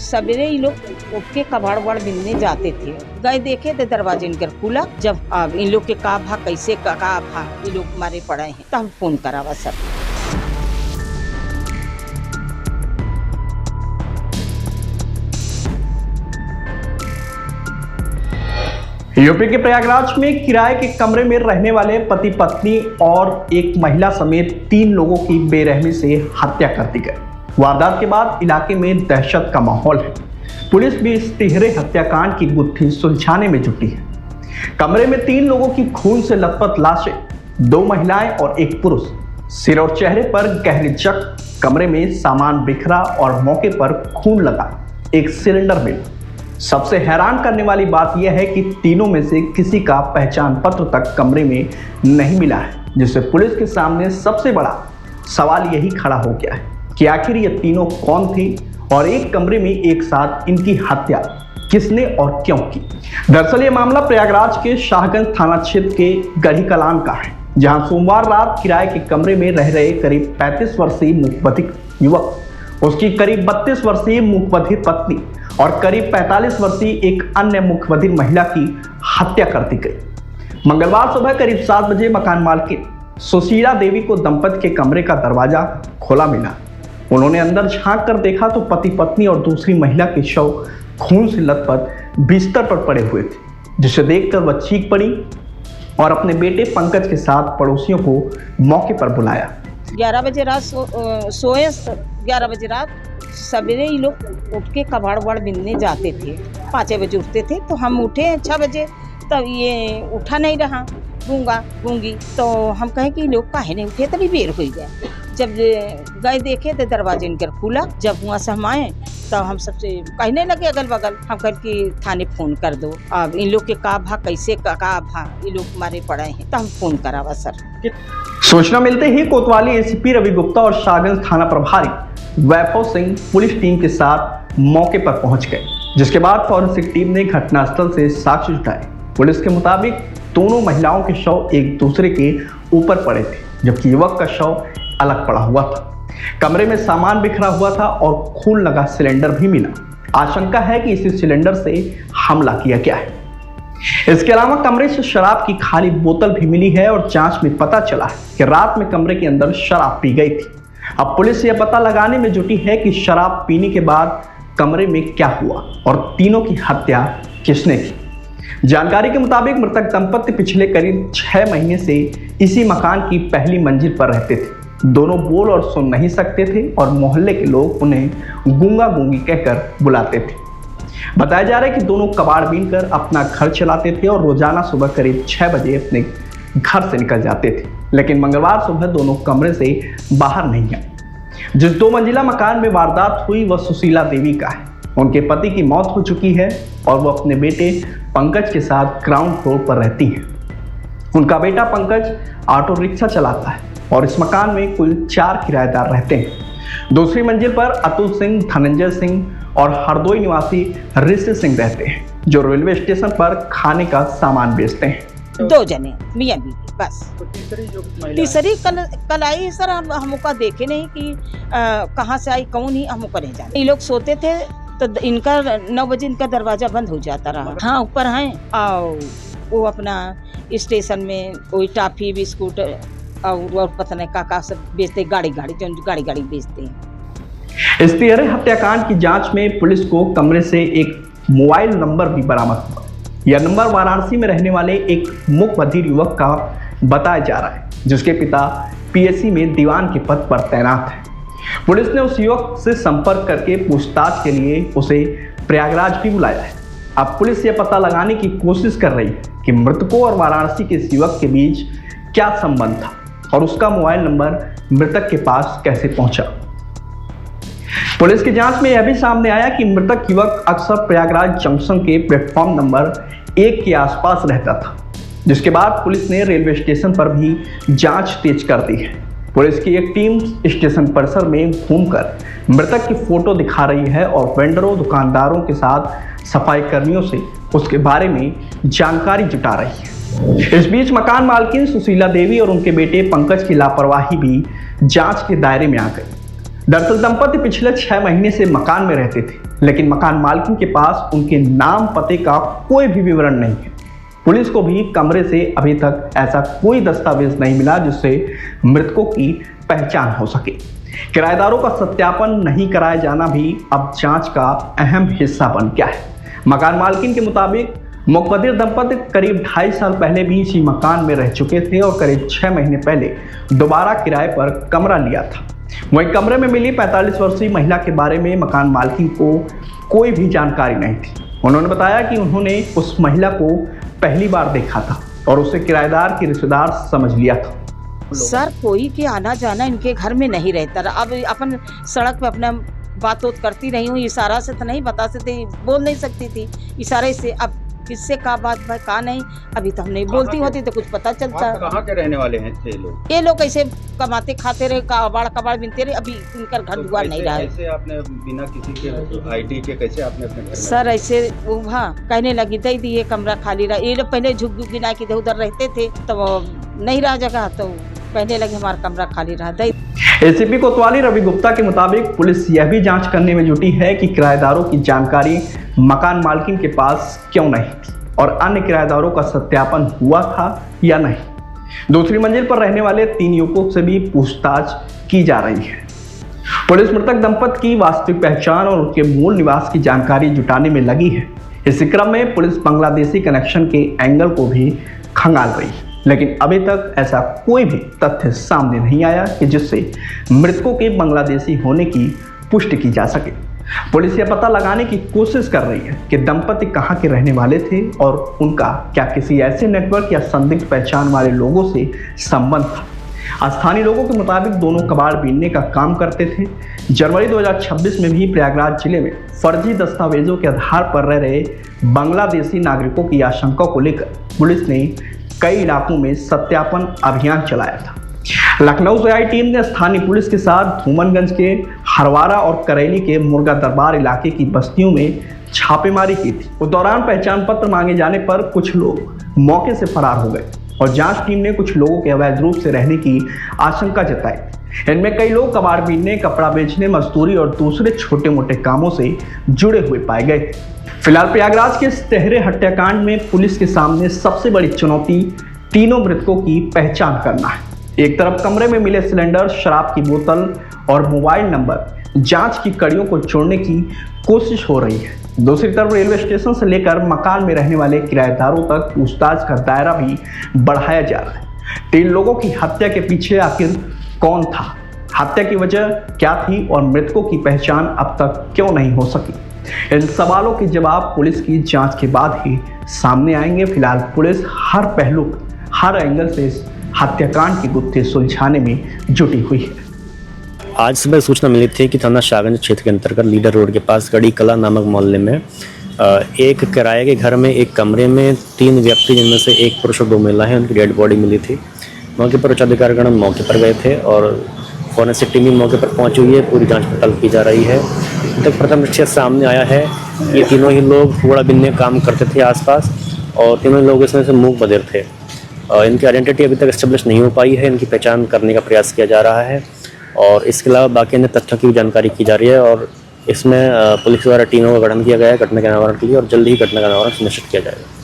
सवेरे ही लोग उठ के कबाड़ वबाड़ बिनने जाते थे। गए देखे तो दरवाजे इनकर खुला। जब अब इन लोग के का भा कैसे का भा ये लोग मारे पड़े हैं तो हम फोन करावा सर। यूपी के प्रयागराज में किराए के कमरे में रहने वाले पति पत्नी और एक महिला समेत 3 लोगों की बेरहमी से हत्या कर दी गई। वारदात के बाद इलाके में दहशत का माहौल है। पुलिस भी इस तिहरे हत्याकांड की गुत्थी सुलझाने में जुटी है। कमरे में 3 लोगों की खून से लथपथ लाशें, 2 महिलाएं और 1 पुरुष, सिर और चेहरे पर गहरे जख्म, कमरे में सामान बिखरा और मौके पर खून लगा एक सिलेंडर मिला। सबसे हैरान करने वाली बात यह है कि तीनों में से किसी का पहचान पत्र तक कमरे में नहीं मिला है, जिससे पुलिस के सामने सबसे बड़ा सवाल यही खड़ा हो गया है कि आखिर ये तीनों कौन थे और एक कमरे में एक साथ इनकी हत्या किसने और क्यों की। दरअसल ये मामला प्रयागराज के शाहगंज थाना क्षेत्र के गढ़ी कलान का है, जहां सोमवार रात किराए के कमरे में रह रहे करीब 35 वर्षीय मुखबधिर युवक, उसकी करीब 32 वर्षीय मुखबधिर पत्नी और करीब 45 वर्षीय एक अन्य मुखबधिर महिला की हत्या कर दी गई। मंगलवार सुबह करीब 7 बजे मकान मालकिन सुशीला देवी को दंपति के कमरे का दरवाजा खोला मिला। उन्होंने अंदर झांक कर देखा तो पति पत्नी और दूसरी महिला के शव खून से लथपथ बिस्तर पर पड़े हुए थे, जिसे देखकर वह चीख पड़ी और अपने बेटे पंकज के साथ पड़ोसियों को मौके पर बुलाया। 11 बजे रात सोए। 11 बजे रात सवेरे ही लोग उठ के कबाड़ वबाड़ बिनने जाते थे। 5 बजे उठते थे तो हम उठे 6 बजे, तब ये उठा नहीं रहा गूंगी, तो हम कहे कि लोग काहे नहीं उठे, तभी बेर हो गया। जब गए देखे तो दरवाजे इनकर खुला। जब वहाँ से हम आए तो हम सबसे कहने लगे अगल बगल, हम कह कि थाने फोन कर दो, अब इन लोग के का भा कैसे का भा ये लोग मारे पड़े हैं तो हम फोन करावा सर। सूचना मिलते ही कोतवाली एसीपी रवि गुप्ता और शाहगंज थाना प्रभारी वैभव सिंह पुलिस टीम के साथ मौके पर पहुंच गए, जिसके बाद फॉरेंसिक टीम ने घटनास्थल से साक्ष्य जुटाए। पुलिस के मुताबिक दोनों महिलाओं के शव एक दूसरे के ऊपर पड़े थे, जबकि युवक का शव अलग पड़ा हुआ था। कमरे में सामान बिखरा हुआ था और खून लगा सिलेंडर भी मिला। आशंका है कि इसी सिलेंडर से हमला किया गया है। इसके अलावा कमरे से शराब की खाली बोतल भी मिली है और जांच में पता चला है कि रात में कमरे के अंदर शराब पी गई थी। अब पुलिस यह पता लगाने में जुटी है कि शराब पीने के बाद कमरे में क्या हुआ और तीनों की हत्या किसने की। जानकारी के मुताबिक मृतक दंपति पिछले करीब 6 महीने से इसी मकान की पहली मंजिल पर रहते थे। दोनों बोल और सुन नहीं सकते थे और मोहल्ले के लोग उन्हें गूंगा गूंगी कहकर बुलाते थे। बताया जा रहा है कि दोनों कबाड़ बीनकर अपना घर चलाते थे और रोजाना सुबह करीब 6 बजे अपने घर से निकल जाते थे, लेकिन मंगलवार सुबह दोनों कमरे से बाहर नहीं आए। जिस 2 मंजिला मकान में वारदात हुई वह सुशीला देवी का है। उनके पति की मौत हो चुकी है और वो अपने बेटे पंकज के साथ ग्राउंड फ्लोर पर रहती हैं। उनका बेटा पंकज ऑटो रिक्शा चलाता है और इस मकान में कुल 4 किराएदार रहते हैं। दूसरी मंजिल पर अतुल सिंह, धनंजय सिंह और हरदोई निवासी ऋषि सिंह रहते हैं, जो रेलवे स्टेशन पर खाने का सामान बेचते हैं। 2 जने मियां बीवी बस। तो तीसरी कल आई सर, हमको देखे नहीं कि कहाँ से आई, कौन ही हमको नहीं जाने। ये लोग सोते थे तो इनका 9 बजे इनका दरवाजा बंद हो जाता रहा। हाँ ऊपर हैं और वो अपना स्टेशन में कोई टॉफी बिस्कुट और पता नहीं का सब बेचते, गाड़ी बेचते हैं। इस तिहरे हत्याकांड की जांच में पुलिस को कमरे से एक मोबाइल नंबर भी बरामद हुआ। यह नंबर वाराणसी में रहने वाले एक मुखबधिर युवक का बताया जा रहा है, जिसके पिता पीएससी में दीवान के पद पर तैनात है। पुलिस ने उस युवक से संपर्क करके पूछताछ के लिए उसे प्रयागराज भी बुलाया है। अब पुलिस यह पता लगाने की कोशिश कर रही है कि मृतकों और वाराणसी के इस युवक के बीच क्या संबंध था और उसका मोबाइल नंबर मृतक के पास कैसे पहुंचा। पुलिस की जांच में यह भी सामने आया कि मृतक युवक अक्सर प्रयागराज जंक्शन के प्लेटफॉर्म नंबर 1 के आसपास रहता था, जिसके बाद पुलिस ने रेलवे स्टेशन पर भी जांच तेज कर दी है। पुलिस की एक टीम स्टेशन परिसर में घूमकर मृतक की फोटो दिखा रही है और वेंडरों, दुकानदारों के साथ सफाई कर्मियों से उसके बारे में जानकारी जुटा रही है। इस बीच मकान मालकिन सुशीला देवी और उनके बेटे पंकज की लापरवाही भी जांच के दायरे में आ गई। दरअसल दंपति पिछले 6 महीने से मकान में रहते थे, लेकिन मकान मालकिन के पास उनके नाम पते का कोई भी विवरण नहीं है। पुलिस को भी कमरे से अभी तक ऐसा कोई दस्तावेज नहीं मिला जिससे मृतकों की पहचान हो सके। किराएदारों का सत्यापन नहीं कराया जाना भी अब जांच का अहम हिस्सा बन गया है। मकान मालकिन के मुताबिक मुकद्दर दंपति करीब 2.5 साल पहले भी इसी मकान में रह चुके थे और करीब 6 महीने पहले दोबारा किराए पर कमरा लिया था। वहीं कमरे में मिली 45 वर्षीय महिला के बारे में मकान मालकिन को कोई भी जानकारी नहीं थी। उन्होंने बताया कि उन्होंने उस महिला को पहली बार देखा था और उसे किराएदार की रिश्तेदार समझ लिया था। सर कोई के आना जाना इनके घर में नहीं रहता। अब अपन सड़क पे अपना बात करती रही हूँ, इशारा से तो नहीं बता सकती, बोल नहीं सकती थी इशारे से। अब किससे का बात भाई का नहीं, अभी तो हम नहीं बोलती होती तो कुछ पता चलता। कहाँ के रहने वाले हैं ये लोग ऐसे कमाते खाते रहे, कबाड़ बिनते रहे। अभी इनका घर दुआर नहीं रहा है। कैसे आपने बिना किसी के आईडी के कैसे आपने अपने घर सर ऐसे वो हाँ कहने लगी दे दी ये कमरा खाली रहा। ये लोग पहले झुक गिना के उधर रहते थे तो नहीं रहा जगह, तो कहने लगे हमारा कमरा खाली रहा दे। एसीपी कोतवाली रवि गुप्ता के मुताबिक पुलिस यह भी जांच करने में जुटी है कि किराएदारों की जानकारी मकान मालकिन के पास क्यों नहीं थी और अन्य किराएदारों का सत्यापन हुआ था या नहीं। दूसरी मंजिल पर रहने वाले 3 युवकों से भी पूछताछ की जा रही है। पुलिस मृतक दंपति की वास्तविक पहचान और उनके मूल निवास की जानकारी जुटाने में लगी है। इसी क्रम में पुलिस बांग्लादेशी कनेक्शन के एंगल को भी खंगाल रही है, लेकिन अभी तक ऐसा कोई भी तथ्य सामने नहीं आया कि जिससे मृतकों के बांग्लादेशी होने की पुष्टि की जा सके। पुलिस यह पता लगाने की कोशिश कर रही है कि दंपति कहां के रहने वाले थे और उनका क्या किसी ऐसे नेटवर्क या संदिग्ध पहचान वाले लोगों से संबंध था। स्थानीय लोगों के मुताबिक दोनों कबाड़ बीनने का काम करते थे। जनवरी 2026 में भी प्रयागराज जिले में फर्जी दस्तावेजों के आधार पर रह रहे बांग्लादेशी नागरिकों की आशंका को लेकर पुलिस ने कई इलाकों में सत्यापन अभियान चलाया था। लखनऊ से आई टीम ने स्थानीय पुलिस के साथ धूमनगंज के हरवारा और करेली के मुर्गा दरबार इलाके की बस्तियों में छापेमारी की थी। उस दौरान पहचान पत्र मांगे जाने पर कुछ लोग मौके से फरार हो गए और जांच टीम ने कुछ लोगों के अवैध रूप से रहने की आशंका जताई। इनमें कई लोग कबाड़ बीनने, कपड़ा बेचने, मजदूरी और दूसरे छोटे मोटे कामों से जुड़े हुए पाए गए थे। फिलहाल प्रयागराज के तिहरे हत्याकांड में पुलिस के सामने सबसे बड़ी चुनौती तीनों मृतकों की पहचान करना है। एक तरफ कमरे में मिले सिलेंडर, शराब की बोतल और मोबाइल नंबर जांच की कड़ियों को जोड़ने की कोशिश हो रही है। दूसरी तरफ रेलवे स्टेशन से लेकर मकान में रहने वाले किराएदारों तक पूछताछ का दायरा भी बढ़ाया जा रहा है। 3 लोगों की हत्या के पीछे आखिर कौन था, हत्या की वजह क्या थी और मृतकों की पहचान अब तक क्यों नहीं हो सकी, इन सवालों के जवाब पुलिस की जांच के बाद ही सामने आएंगे। फिलहाल पुलिस हर पहलू, हर एंगल से इस हत्याकांड की गुत्थी सुलझाने में जुटी हुई है। आज सुबह सूचना मिली थी कि थाना शाहगंज क्षेत्र के अंतर्गत लीडर रोड के पास गढ़ी कला नामक मोहल्ले में एक किराए के घर में एक कमरे में 3 व्यक्ति, जिनमें से एक पुरुष और 2 महिलाएं, उनकी डेड बॉडी मिली थी। मौके पर उच्चाधिकारीगण मौके पर गए थे और फॉरेंसिक टीम भी मौके पर पहुंची हुई है। पूरी जांच पड़ताल की जा रही है। तो प्रथम दृष्टया सामने आया है ये तीनों ही लोग कूड़ा बीनने का काम करते थे आसपास और तीनों लोग इसमें से मूक बधिर थे। इनकी आइडेंटिटी अभी तक एस्टेब्लिश नहीं हो पाई है। इनकी पहचान करने का प्रयास किया जा रहा है और इसके अलावा बाकी अन्य तथ्यों की भी जानकारी की जा रही है और इसमें पुलिस द्वारा टीमों का गठन किया गया है घटना के निवारण के लिए और जल्द ही घटना का निवारण सुनिश्चित किया जाएगा।